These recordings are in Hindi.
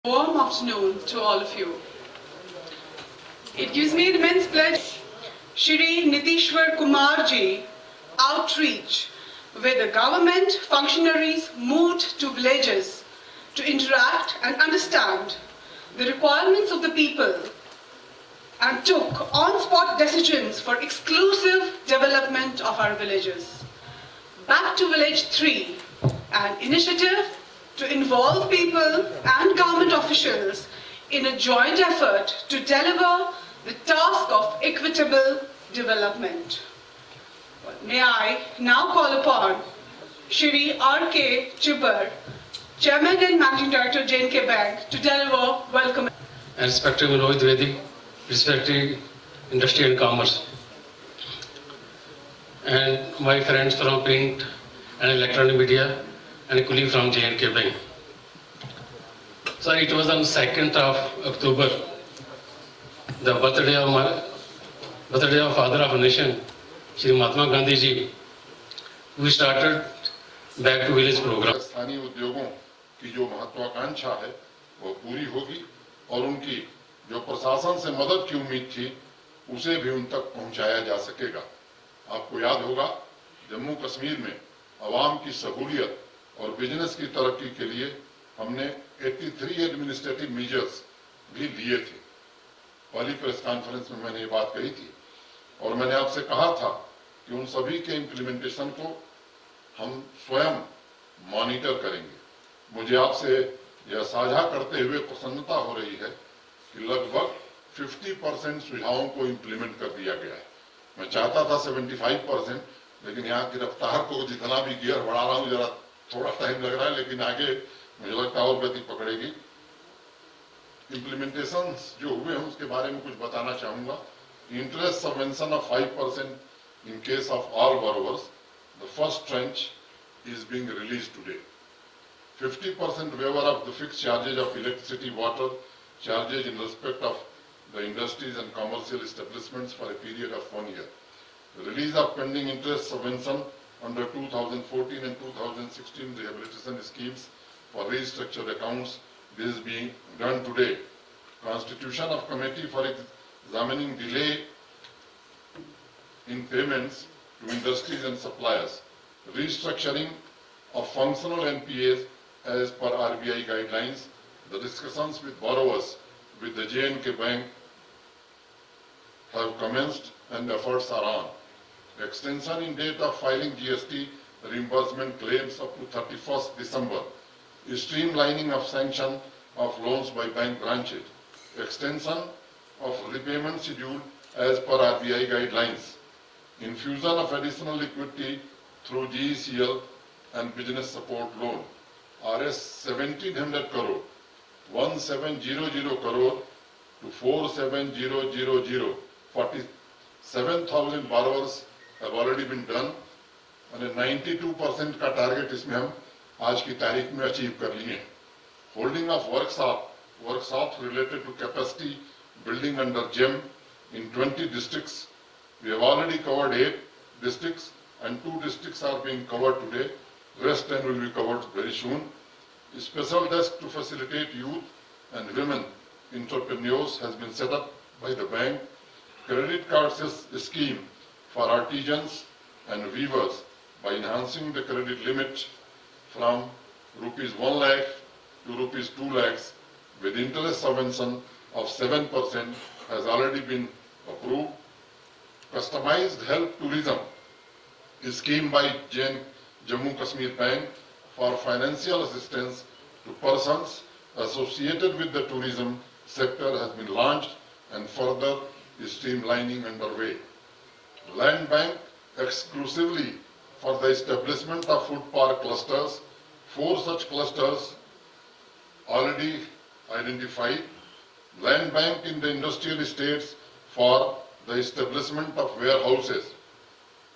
Warm afternoon to all of you. It gives me immense pleasure, Shri Nitishwar Kumar ji outreach, where the government functionaries moved to villages to interact and understand the requirements of the people and took on-spot decisions for exclusive development of our villages. Back to Village 3, an initiative to involve people and government officials in a joint effort to deliver the task of equitable development. May I now call upon Shri R.K. Chibbar, Chairman and Managing Director, J&K Bank, to deliver welcome. And respected Manoj Dwivedi, respected industry and commerce, and my friends from print and electronic media, and a colleague from J&K Bank. So it was on 2nd of October, the birthday of Father of a Nation, Shri Mahatma Gandhi ji, who started Back to Village program. स्थानीय उद्योगों की जो महत्वाकांक्षा है वो पूरी होगी और उनकी जो प्रशासन से मदद की उम्मीद थी उसे भी उन तक पहुंचाया जा सकेगा। आपको याद होगा जम्मू कश्मीर में आवाम की सहूलियत और बिजनेस की तरक्की के लिए हमने 83 एडमिनिस्ट्रेटिव मेजर्स भी लिए थे। पहली प्रेस कॉन्फ्रेंस में मैंने ये बात कही थी और मैंने आपसे कहा था कि उन सभी के इम्प्लीमेंटेशन को हम स्वयं मॉनिटर करेंगे। मुझे आपसे यह साझा करते हुए प्रसन्नता हो रही है कि लगभग 50% सुझावों को इम्प्लीमेंट कर दिया गया है। मैं चाहता था 75%, लेकिन यहाँ की रफ्तार को जितना भी गियर बढ़ा रहा हूँ जरा थोड़ा टाइम लग रहा है, लेकिन आगे मुझे लगता है और गति पकड़ेगी। इम्प्लीमेंटेशन जो हुए हैं उसके बारे में कुछ बताना चाहूंगा। Interest subvention of 5% in case of all borrowers. The first tranche is being released today. 50% waiver of the fixed charges of electricity, water charges in respect of the industries and commercial establishments for a period of 1 year. The release of pending interest subvention under 2014 and 2016 rehabilitation schemes for restructured accounts. This is being done today. Constitution of committee for examining delay in payments to industries and suppliers. Restructuring of functional NPAs as per RBI guidelines. The discussions with borrowers with the J&K Bank have commenced and efforts are on. Extension in date of filing GST reimbursement claims up to 31st December. Streamlining of sanction of loans by bank branches. Extension of repayment schedule as per RBI guidelines. Infusion of additional liquidity through GECL and business support loan. Rs 1700 crore, 1700 crore to 47000. 47,000 borrowers have already been done and 92% का टारगेट इसमें हम आज की तारीख में अचीव कर लिए। Holding of workshop related to capacity building under GEM in 20 districts. We have already covered 8 districts and 2 districts are being covered today. Rest 10 will be covered very soon. A special desk to facilitate youth and women entrepreneurs has been set up by the bank. Credit card scheme for artisans and weavers by enhancing the credit limit from rupees 1 lakh to rupees 2 lakhs with interest subvention of 7% has already been approved. Customized health tourism scheme by Jammu Kashmir Bank for financial assistance to persons associated with the tourism sector has been launched and further streamlining underway. Land Bank exclusively for the establishment of food park clusters. 4 such clusters already identified. Land Bank in the industrial estates for the establishment of warehouses.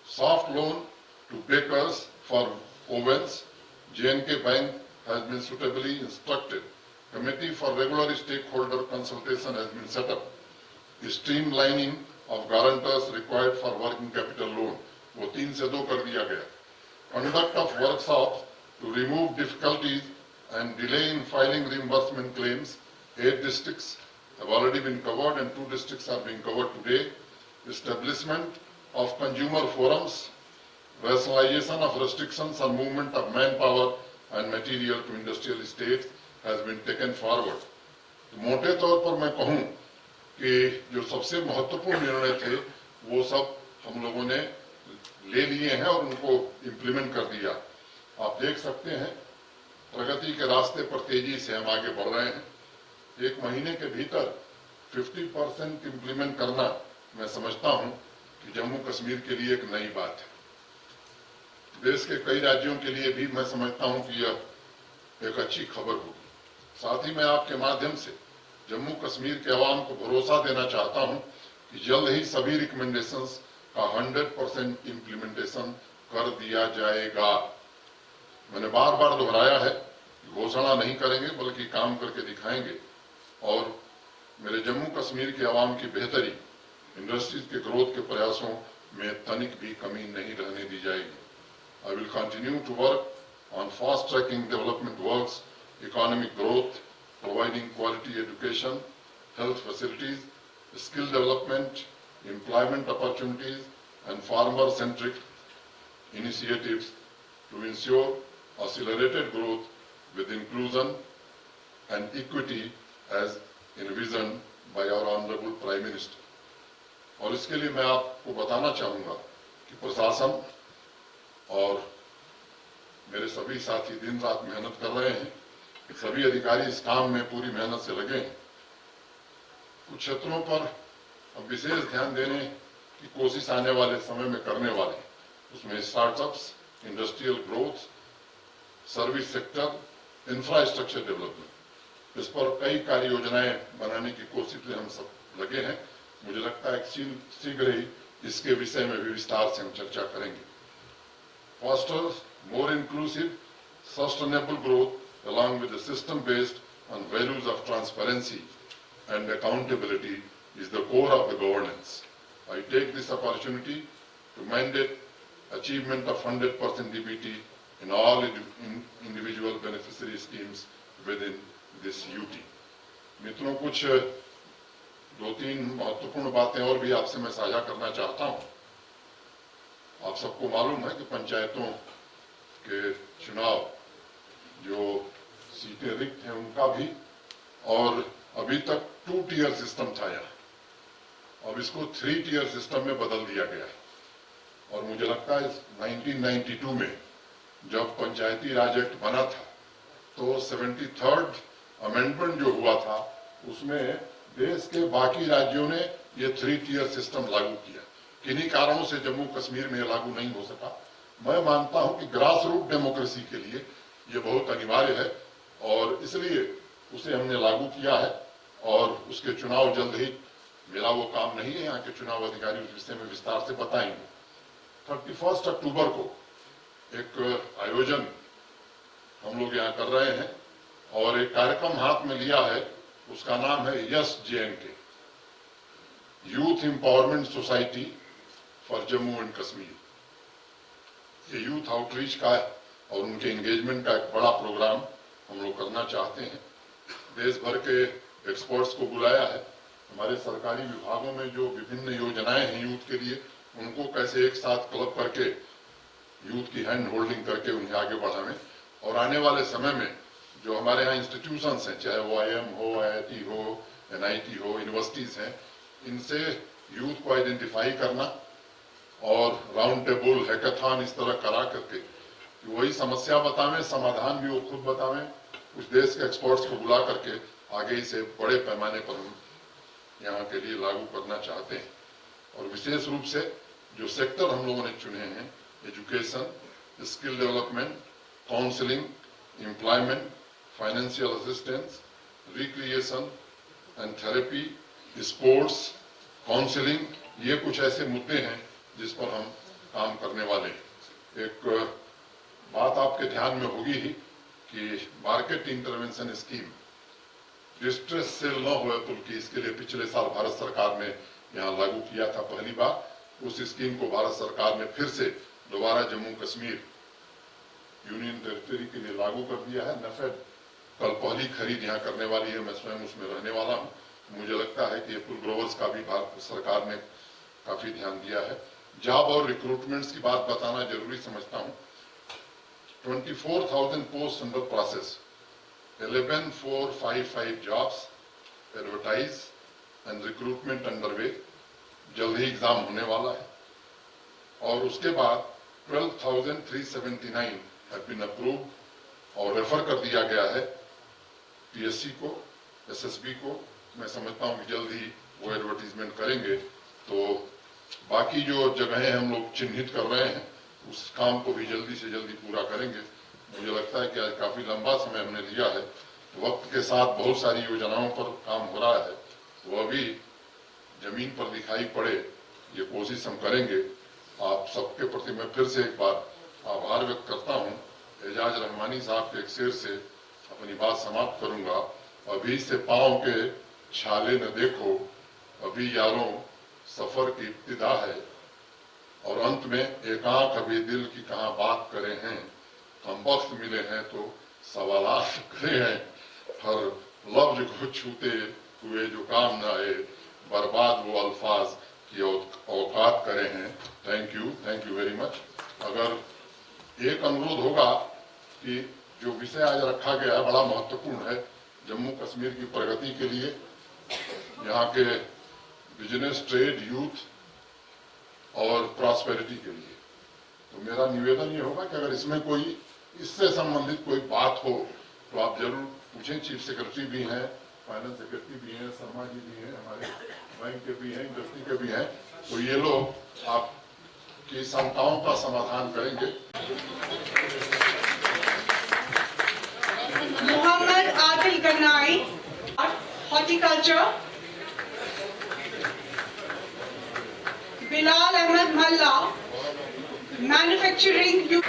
Soft loan to bakers for ovens. J&K Bank has been suitably instructed. Committee for regular stakeholder consultation has been set up. Streamlining of guarantors required for working capital loan. वो 3 से 2 कर दिया गया. Conduct of workshops to remove difficulties and delay in filing reimbursement claims. 8 districts have already been covered and 2 districts are being covered today. Establishment of consumer forums, rationalization of restrictions on movement of manpower and material to industrial estates has been taken forward. तो मोटे तौर पर मैं कहूं कि जो सबसे महत्वपूर्ण निर्णय थे वो सब हम लोगों ने ले लिए हैं और उनको इम्प्लीमेंट कर दिया। आप देख सकते हैं प्रगति के रास्ते पर तेजी से हम आगे बढ़ रहे हैं। 1 महीने के भीतर 50% इम्प्लीमेंट करना मैं समझता हूं कि जम्मू कश्मीर के लिए एक नई बात है। देश के कई राज्यों के लिए भी मैं समझता हूं कि यह एक अच्छी खबर होगी। साथ ही मैं आपके माध्यम से जम्मू कश्मीर के अवाम को भरोसा देना चाहता हूं कि जल्द ही सभी रिकमेंडेशंस का 100% इम्प्लीमेंटेशन कर दिया जाएगा। मैंने बार बार दोहराया है, घोषणा नहीं करेंगे बल्कि काम करके दिखाएंगे और मेरे जम्मू कश्मीर के अवाम की बेहतरी, इंडस्ट्रीज के ग्रोथ के प्रयासों में तनिक भी कमी नहीं रहने दी जाएगी। I will continue to work on fast-tracking development works, economic growth, providing quality education, health facilities, skill development, employment opportunities, and farmer-centric initiatives to ensure accelerated growth with inclusion and equity as envisioned by our Honorable Prime Minister. और इसके लिए मैं आपको बताना चाहूंगा कि प्रशासन और मेरे सभी साथी दिन रात मेहनत कर रहे हैं। सभी अधिकारी इस काम में पूरी मेहनत से लगे हैं। कुछ क्षेत्रों पर अब विशेष ध्यान देने की कोशिश आने वाले समय में करने वाले, उसमें startups, industrial growth, service sector, infrastructure development, इस पर कई कार्य योजनाएं बनाने की कोशिश में हम सब लगे हैं। मुझे लगता है शीघ्र ही इसके विषय में भी विस्तार से हम चर्चा करेंगे। Foster more inclusive, sustainable growth along with a system based on values of transparency and accountability is the core of the governance. I take this opportunity to mandate achievement of 100% DBT in all individual beneficiary schemes within this UT. मित्रों, कुछ 2-3 महत्वपूर्ण बातें और भी आपसे मैं साझा करना चाहता हूं। आप सबको मालूम है कि पंचायतों के चुनाव जो सीटें रिक्त हैं उनका भी, और अभी तक 2 टियर सिस्टम था यहाँ, अब इसको 3 टियर सिस्टम में बदल दिया गया है। और मुझे लगता है 1992 में जब पंचायती राज एक्ट बना था तो 73rd अमेंडमेंट जो हुआ था उसमें देश के बाकी राज्यों ने ये 3 टियर सिस्टम लागू किया। किन्हीं कारणों से जम्मू कश्मीर में लागू नहीं हो सका। मैं मानता हूं कि ग्रास रूट डेमोक्रेसी के लिए ये बहुत अनिवार्य है और इसलिए उसे हमने लागू किया है और उसके चुनाव जल्द ही, मेरा वो काम नहीं है, यहाँ के चुनाव अधिकारी उस विषय में विस्तार से बताएंगे। 31 अक्टूबर को एक आयोजन हम लोग यहाँ कर रहे हैं और एक कार्यक्रम हाथ में लिया है, उसका नाम है yes JNK, youth empowerment society for Jammu and Kashmir. ये यूथ आउटरीच का और उनके एंगेजमेंट का एक बड़ा प्रोग्राम हम लोग करना चाहते हैं। देश भर के एक्सपर्ट्स को बुलाया है। हमारे सरकारी विभागों में जो विभिन्न योजनाएं हैं यूथ के लिए, उनको कैसे एक साथ क्लब करके यूथ की हैंड होल्डिंग करके उन्हें आगे बढ़ावें। और आने वाले समय में जो हमारे यहाँ इंस्टीट्यूशंस हैं, चाहे वो IIM हो, IIT हो, NIT हो, यूनिवर्सिटीज हैं, इनसे यूथ को आइडेंटिफाई करना और राउंड टेबल, हैकाथॉन इस तरह करा करके कि वही समस्या बतावें, समाधान भी वो खुद बतावें, उस देश के एक्सपर्ट्स को बुला करके आगे इसे बड़े पैमाने पर हम यहाँ के लिए लागू करना चाहते हैं। और विशेष रूप से जो सेक्टर हम लोगों ने चुने हैं, education, skill development, counselling, employment, financial assistance, recreation and therapy, sports, counselling, ये कुछ ऐसे मुद्दे हैं जिस पर हम काम करने वाले हैं। एक बात आपके ध्यान में होगी ही कि market intervention scheme, distress cell न हो बल्कि इसके लिए पिछले साल भारत सरकार ने यहाँ लागू किया था पहली बार। उस स्कीम को भारत सरकार ने फिर से दोबारा जम्मू कश्मीर यूनियन टेरिटरी के लिए लागू कर दिया है। NAFED कल पहली खरीद यहाँ करने वाली है, मैं स्वयं उसमें रहने वाला हूँ। मुझे लगता है कि एप्पल ग्रोवर्स का भी भारत सरकार ने काफी ध्यान दिया है। जॉब और रिक्रूटमेंट्स की बात बताना जरूरी समझता हूँ। 24,000 post under process, 11,455 jobs advertise and recruitment underway. जल्द ही एग्जाम होने वाला है। और उसके बाद 12,379 have been approved और रेफर कर दिया गया है पीएससी को, एसएसबी को। मैं समझता हूँ कि जल्द ही वो एडवर्टीजमेंट करेंगे। तो बाकी जो जगहें हम लोग चिन्हित कर रहे हैं उस काम को भी जल्दी से जल्दी पूरा करेंगे। मुझे लगता है कि आज काफी लंबा समय हमने लिया है, वक्त के साथ बहुत सारी योजनाओं पर काम हो रहा है, वो अभी जमीन पर दिखाई पड़े, ये कोशिश हम करेंगे। आप सबके प्रति मैं फिर से एक बार आभार व्यक्त करता हूँ। एजाज रहमानी साहब के एक शेर से अपनी बात समाप्त करूंगा। अभी से पांव के छाले न देखो, अभी यारों सफर की इब्तिदा है। और अंत में एक आंख अभी दिल की कहाँ बात करे हैं, हम वक्त मिले हैं तो सवालात करे हैं। हर लफ्ज को छूते हुए जो काम न आए, बर्बाद वो अल्फाज की औकात करे हैं। Thank you very much. अगर एक अनुरोध होगा कि जो विषय आज रखा गया है बड़ा महत्वपूर्ण है, जम्मू कश्मीर की प्रगति के लिए, यहाँ के बिजनेस, ट्रेड, यूथ और प्रॉस्पेरिटी के लिए। तो मेरा निवेदन ये होगा कि अगर इसमें कोई इससे संबंधित कोई बात हो तो आप जरूर पूछें। चीफ सेक्रेटरी भी हैं, फाइनेंस सेक्रेटरी भी हैं, शर्मा जी भी हैं, हमारे बैंक के भी हैं, इंडस्ट्री के भी हैं। तो ये लोग आपकी शंकाओं का समाधान करेंगे। Mohammad Adil Ganai, horticulture. Bilal Ahmad Malla, manufacturing.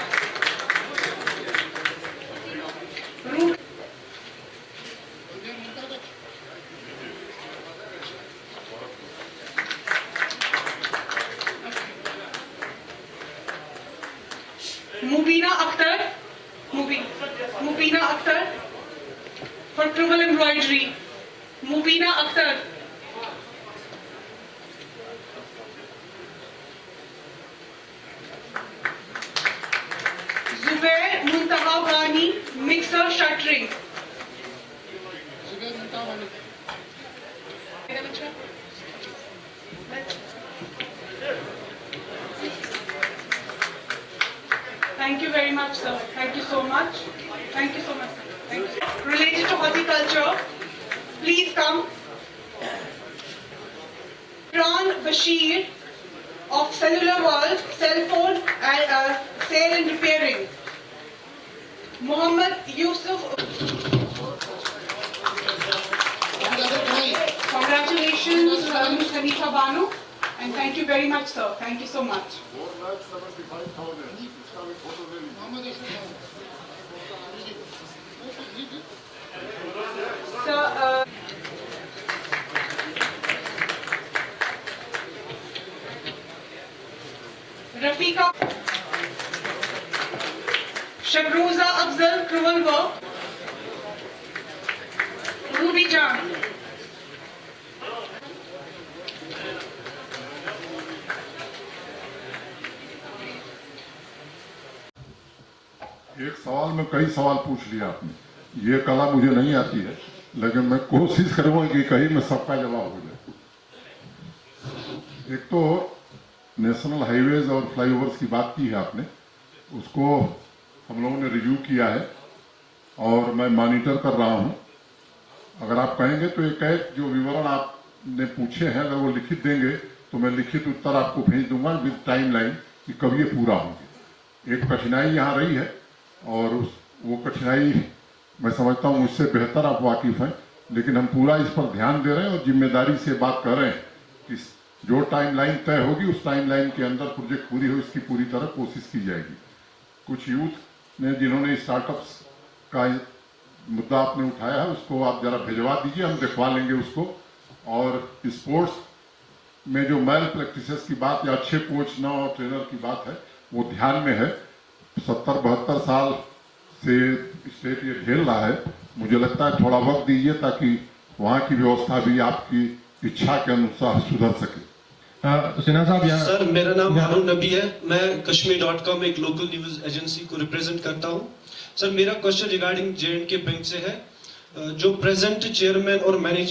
Mubeena Akhtar, Mubeena Akhtar for Krumel embroidery. Mubeena Akhtar. Zubair Muntaha Wani, mixer shuttering. Thank you very much, sir. Thank you so much. Thank you so much. Thank you. Related to horticulture, please come. Ron Bashir of Cellular World, cell phone sale and repairing. Mohammed Yusuf. Congratulations, Ms. Hanifa Banu, and thank you very much, sir. Thank you so much. 4,75,000. इसका भी फोटो ले लीजिए। Sir, Rafika, Shabruza Afzal, Krumel work. Ruby Jan. एक सवाल में कई सवाल पूछ लिया आपने। ये कला मुझे नहीं आती है, लेकिन मैं कोशिश करूंगा कि कहीं में सबका जवाब हो जाए। एक तो नेशनल हाईवेज और फ्लाईओवर्स की बात की है आपने, उसको हम लोगों ने रिव्यू किया है और मैं मॉनिटर कर रहा हूं। अगर आप कहेंगे तो एक जो विवरण आपने पूछे हैं अगर वो लिखित देंगे तो मैं लिखित उत्तर आपको भेज दूंगा विद टाइमलाइन कि कब ये पूरा होंगे। एक कठिनाई यहाँ रही है और वो कठिनाई मैं समझता हूँ मुझसे बेहतर आप वाकिफ हैं, लेकिन हम पूरा इस पर ध्यान दे रहे हैं और जिम्मेदारी से बात कर रहे हैं कि जो टाइमलाइन तय होगी उस टाइमलाइन के अंदर प्रोजेक्ट पूरी हो, इसकी पूरी तरह कोशिश की जाएगी। कुछ यूथ ने जिन्होंने स्टार्टअप्स का मुद्दा आपने उठाया है उसको आप जरा भिजवा दीजिए, हम दिखवा लेंगे उसको। और स्पोर्ट्स में जो मैल प्रैक्टिसेस की बात या अच्छे कोच न और ट्रेनर की बात है वो ध्यान में है। 70-72 साल से स्टेट ये झेल रहा है मुझे लगता है थोड़ा वक्त दीजिए ताकि वहाँ की व्यवस्था भी आपकी इच्छा के अनुसार सुधर सके। सिन्हा साहब यहाँ सर, मेरा नाम हारून नबी है। मैं कश्मीर.com एक लोकल न्यूज एजेंसी को रिप्रेजेंट करता हूँ। सर, मेरा क्वेश्चन रिगार्डिंग J&K बैंक से है। जो प्रेजेंट चेयरमैन और मैनेजिंग